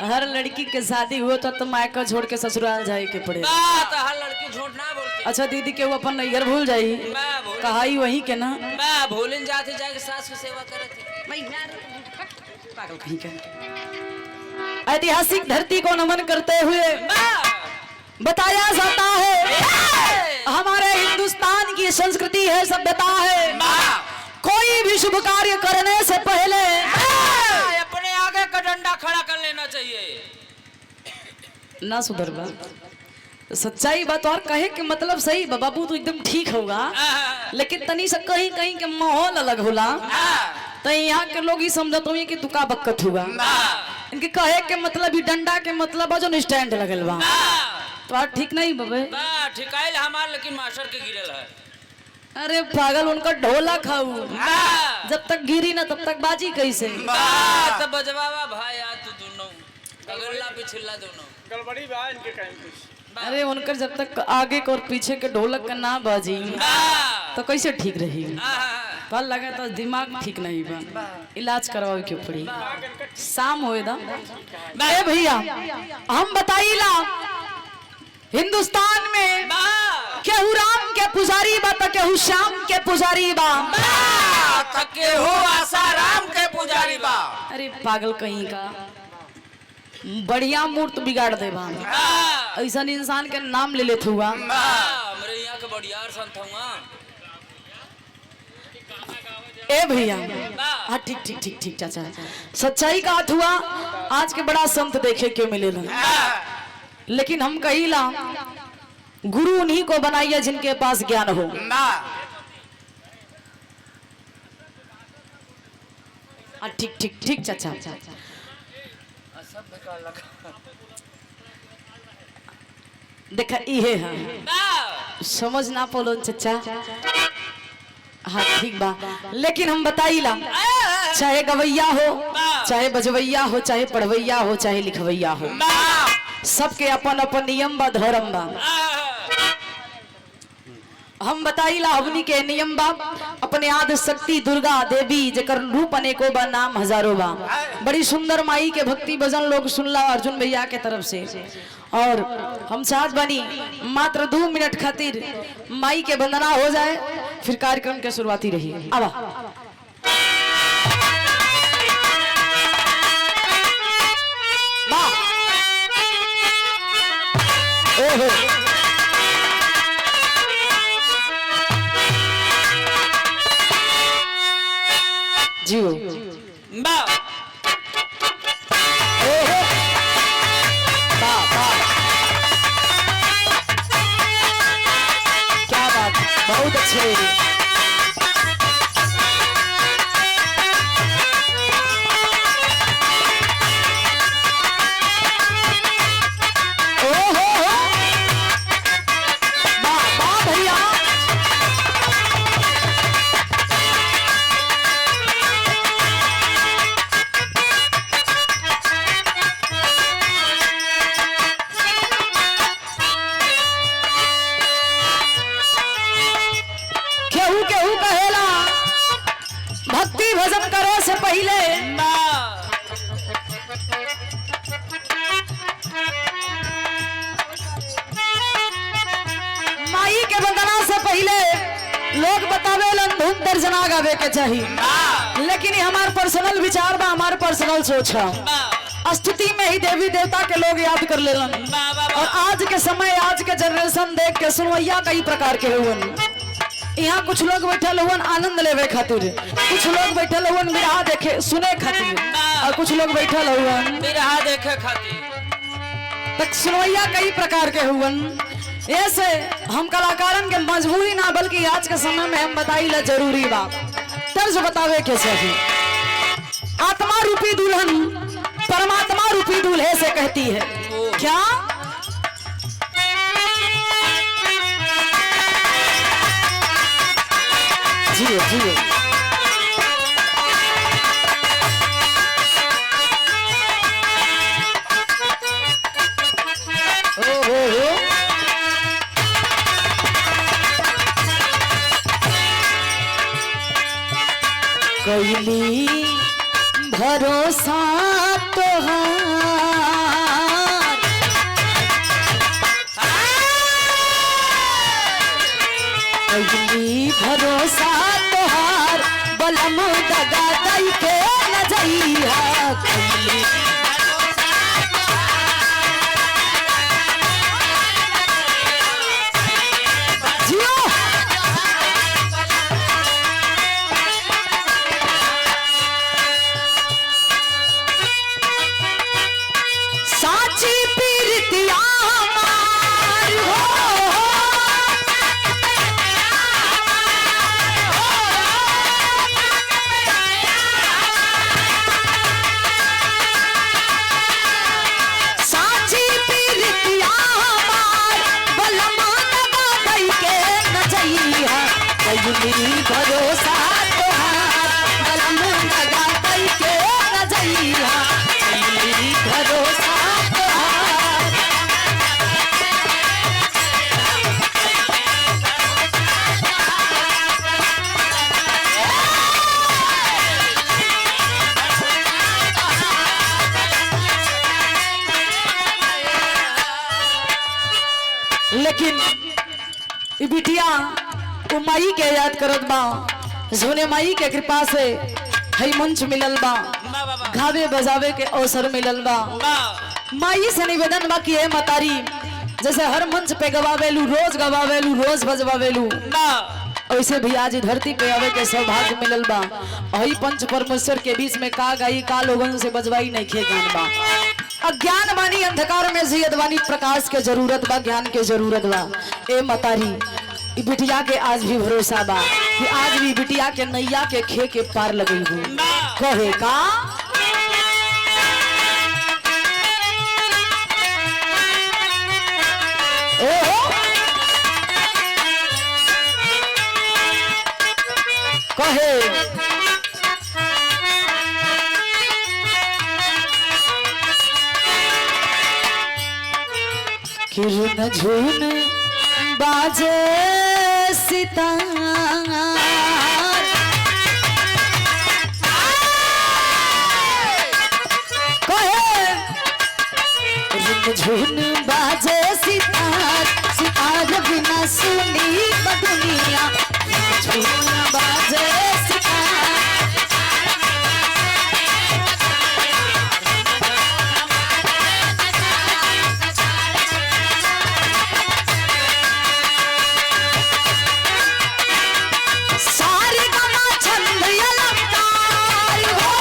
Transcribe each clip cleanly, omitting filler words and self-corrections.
हर लड़की के शादी हो तो मायका छोड़ के ससुराल जाए के पड़े। तो हर लड़की झूठ ना बोलती। अच्छा दीदी के वो अपन नैयर भूल जाई कहाई वही के ना मैं भूलन जाते जाके सास की सेवा करे थे। पागल कहीं का। ऐतिहासिक धरती को नमन करते हुए बताया जाता है हमारे हिंदुस्तान की संस्कृति है, सभ्यता है। कोई भी शुभ कार्य करने से पहले अपने आगे का डंडा खड़ा कर लेना चाहिए। ना सुधर बा सच्चाई बात और कहे के मतलब सही बाबू तो एकदम ठीक होगा, लेकिन तनी से कहीं कहीं के माहौल अलग होला तो यहाँ के लोग ही समझते हुए कि तुका बक्कत हुआ। इनके कहे के मतलब ही डंडा के मतलब जो स्टैंड लगल बा तो ठीक नहीं बबे ठीक है हमार, लेकिन मास्टर के गिरल है। अरे पागल उनका ढोला खाऊ जब तक गिरी ना तब तक बाजी कैसे तब बजवावा भाई आ तू दोनों अगला पिछला दोनों गड़बड़ी बा इनके टाइम कुछ। अरे उनकर जब तक आगे के और पीछे के ढोलक का ना बाजी तो कैसे ठीक रही। कल लगा तो दिमाग ठीक नहीं बा, इलाज करवाओ के पड़ी। शाम होए दा ए भैया हम बताइला हिंदुस्तान में केहू राम के पुजारी बा तो केहू श्याम के पुजारी बा केहू आसाराम के पुजारी बा। अरे पागल कहीं का बढ़िया मूर्त बिगाड़ दे बा ऐसा इंसान के नाम ले लेत हुआ। मेरे यहाँ के बढ़िया संत हुआ। ए भैया हाँ ठीक ठीक ठीक ठीक चाचा सच्चाई का हाथ हुआ। आज के बड़ा संत देखे के मिलेला, लेकिन हम कहिला गुरु उन्हीं को बनाइए जिनके पास ज्ञान हो। ठीक ठीक ठीक चाचा देखा इहे है समझ ना पोलो चाचा। हाँ ठीक बा, लेकिन हम बताइला चाहे गवैया हो चाहे बजवैया हो चाहे पढ़वैया हो चाहे लिखवैया हो सबके अपन अपन नियम बा धर्म बा। हम बताइला अवनी के नियम बा अपने आदि शक्ति दुर्गा देवी जकर रूप अनेको बा नाम हजारों बा। बड़ी सुंदर माई के भक्ति भजन लोग सुनला अर्जुन भैया के तरफ से। और हम चाहत बनी मात्र 2 मिनट खातिर माई के वंदना हो जाए फिर कार्यक्रम के शुरुआती रही। आवा जियो क्या बात बहुत अच्छे। भजन करे से पहले माई के वंदना से पहले लोग बतावे धूम दर्जना गावे के चाहिए, लेकिन हमार पर्सनल विचार बा हमार पर्सनल सोच है। स्तुति में ही देवी देवता के लोग याद कर लेलन। और आज के समय आज के जनरेशन देख के सुनवैया कई प्रकार के हुए। यहाँ कुछ लोग बैठल हुए आनंद लेवे खातिर, कुछ लोग बैठल हुए बिरहा देखे सुने खातिर, और कुछ लोग बैठल हुए बिरहा देखे खातिर। तक सुनवैया कई प्रकार के हुए। ऐसे हम कलाकारन के मजबूरी ना बल्कि आज के समय में हम बताइला जरूरी बा तर्ज बतावे के चाहिए। आत्मा रूपी दुल्हन परमात्मा रूपी दूल्हे से कहती है क्या जियो जियो कैली भरोसा तोहार दगा दई के न जइहा कैली जियो साची पीरतिया हमार हो साची पीरतिया हमार बलमा दगा दई के न जइहा कैली भरोसा तोहार बलमा दगा दई के न जइहा कैली भरोसा तोहार लेकिन ई बिटिया उ माई के याद करत बा जोने माई के कृपा से हई मंच मिलल बा गावे बजावे के अवसर मिलल बा माई से निवेदन बा कि हे मतारी जैसे हर मंच पे गवावेलू रोज बजवावेलू वैसे भी आज धरती पे आवे के सौभाग्य मिलल बा वही पंच परमेश्वर के बीच में का गाई का लोगन से बजवाई नहीं खे गान बा अज्ञान बानी अंधकार में जियत बानी प्रकाश के जरूरत बा ज्ञान के जरूरत बा ए मतारी ई बिटिया के आज भी भरोसा बा कि आज भी बिटिया के नैया के खे के पार लगई हो कहे का कहे किरण झुन बाजे सितार कहे झुन बाजे सितार सितार बिना सुनी दुनिया झुन बाजे सितार सारे गमा छंद अलंकार हो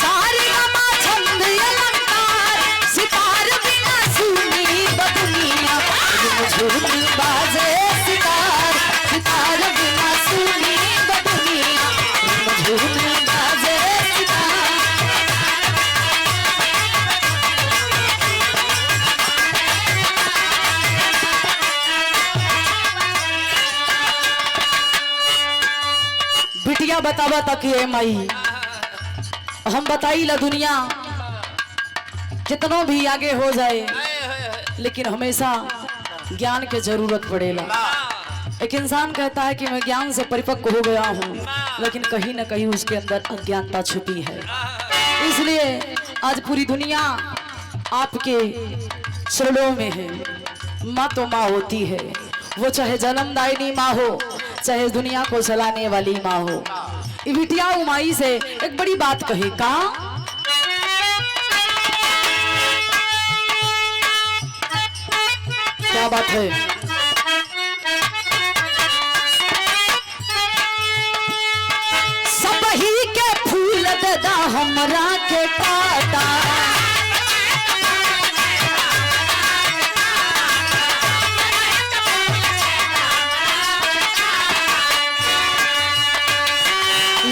सारे गमा छंद अलंकार सितार बिना सुनी दुनिया झूम बाजे सितार सितार बिना सुनी दुनिया झूम बाजे सितार बिटिया बतावा तक ये माई हम बताई ला दुनिया कितनों भी आगे हो जाए लेकिन हमेशा ज्ञान के जरूरत पड़ेला एक इंसान कहता है कि मैं ज्ञान से परिपक्व हो गया हूँ लेकिन कहीं ना कहीं उसके अंदर अज्ञानता छुपी है इसलिए आज पूरी दुनिया आपके चरणों में है माँ तो माँ होती है वो चाहे जन्मदायिनी माँ हो चाहे दुनिया को चलाने वाली माँ हो ई बिटिया उमाई से एक बड़ी बात कही का क्या बात है सब ही के फूल ददा हमरा के काटा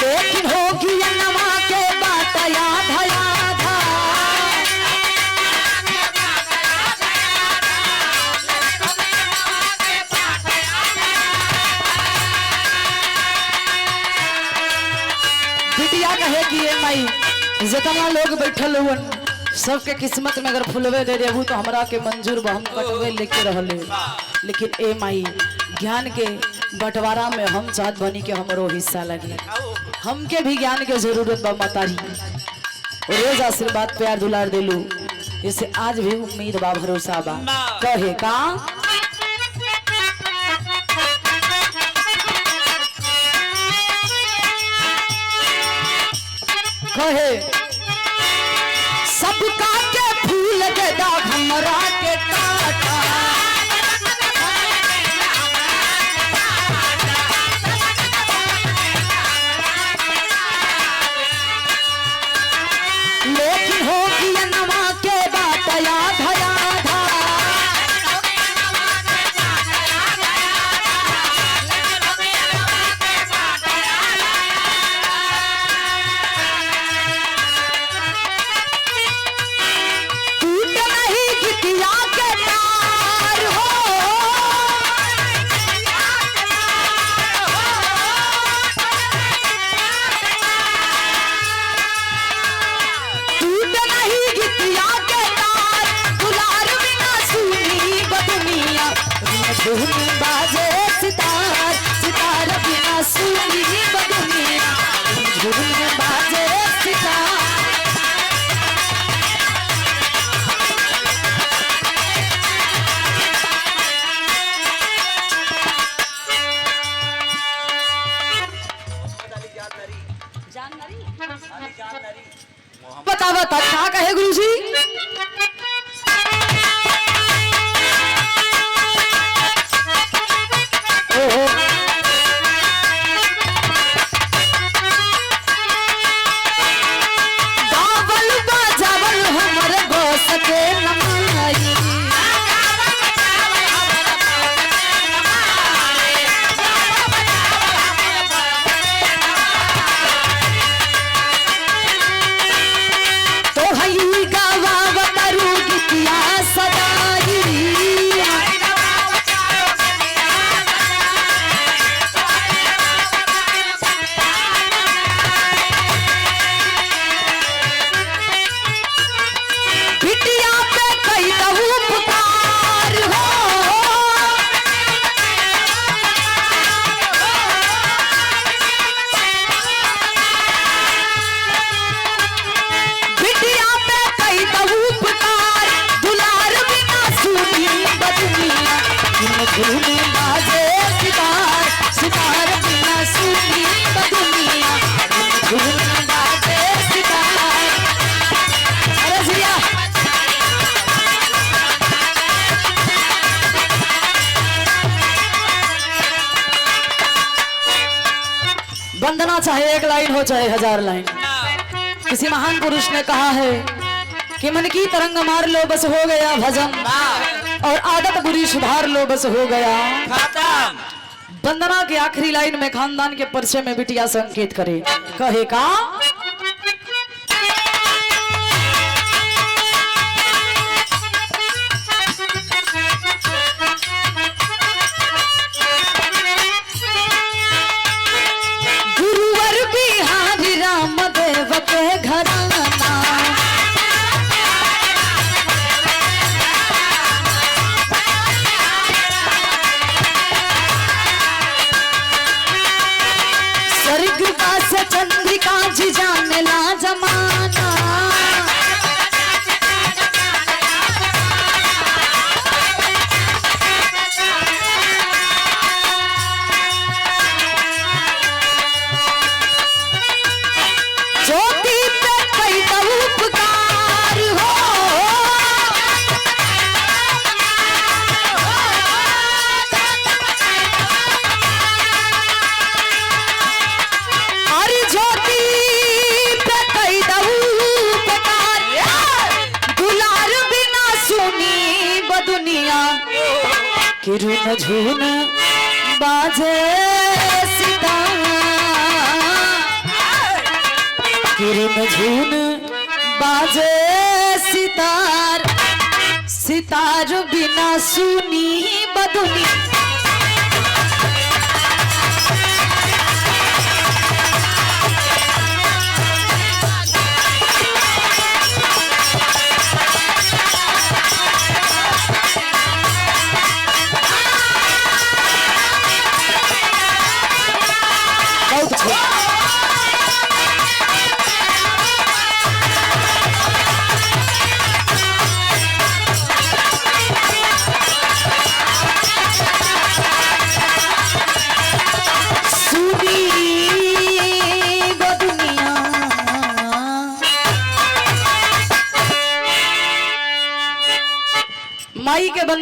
लेकिन होगी नमा के बात याद आधा बिटिया कहे कि ये माई जितना लोग बैठल हुन सबके किस्मत में अगर फुलवे दे देबू तो हमरा के मंजूर बा हम कटवे लेके रहले लेकिन ए माई ज्ञान के बंटवारा में हम चाहत बनी के हमरो हिस्सा लगे हमके भी ज्ञान के जरूरत बा मतारी रोज आशीर्वाद प्यार दुलार दिलू, इसे आज भी उम्मीद बा भरोसा बा। कहे का कहे सबका के फूल के दा हमरा के काटा, लेकिन हो गया नवा के बात याद आधा। टूट नहीं गिटिया के तार हो, टूट नहीं गिटिया के तार, दुलार बिना सुनी बदुनिया, धुन बाजे सितार, सितार बिना सुनी बदुनिया, धुन बाजे सितार। बता बता क्या कहे गुरुजी? ओहो गावल बजावल हमर बस के नमाई, तो हई गावा करू गिटिया सदाई, बिटिया पे कई दहू पुकार हो, बिटिया पे कई दहू पुकार, दुलार बिना सुनी बदुनिया, धुन बाजे सितार, सितार बिना सुनी बदुनिया, धुन बाजे सितार। अरे जिया वंदना चाहे एक लाइन हो चाहे हजार लाइन, किसी महान पुरुष ने कहा है कि मन की तरंग मार लो बस हो गया भजन, और आदत बुरी सुधार लो बस हो गया खत्म। वंदना की आखिरी लाइन में खानदान के परिचय में बिटिया संकेत करे। कहे का गुरुवर बिहारी राम देव के घराना, स्वर्ग पास चंद्रिका जी जाने ला जमाना, ज्योति पे कई दहू पुकार हो, अरे ज्योति पे कई दहू पुकार, दुलार बिना सुनी बदुनिया, किरण झून बाजे सितार, किरण झून बाजे सितार, सितार बिना सुनी बदुनिया। बहुत अच्छा। माई के बंधन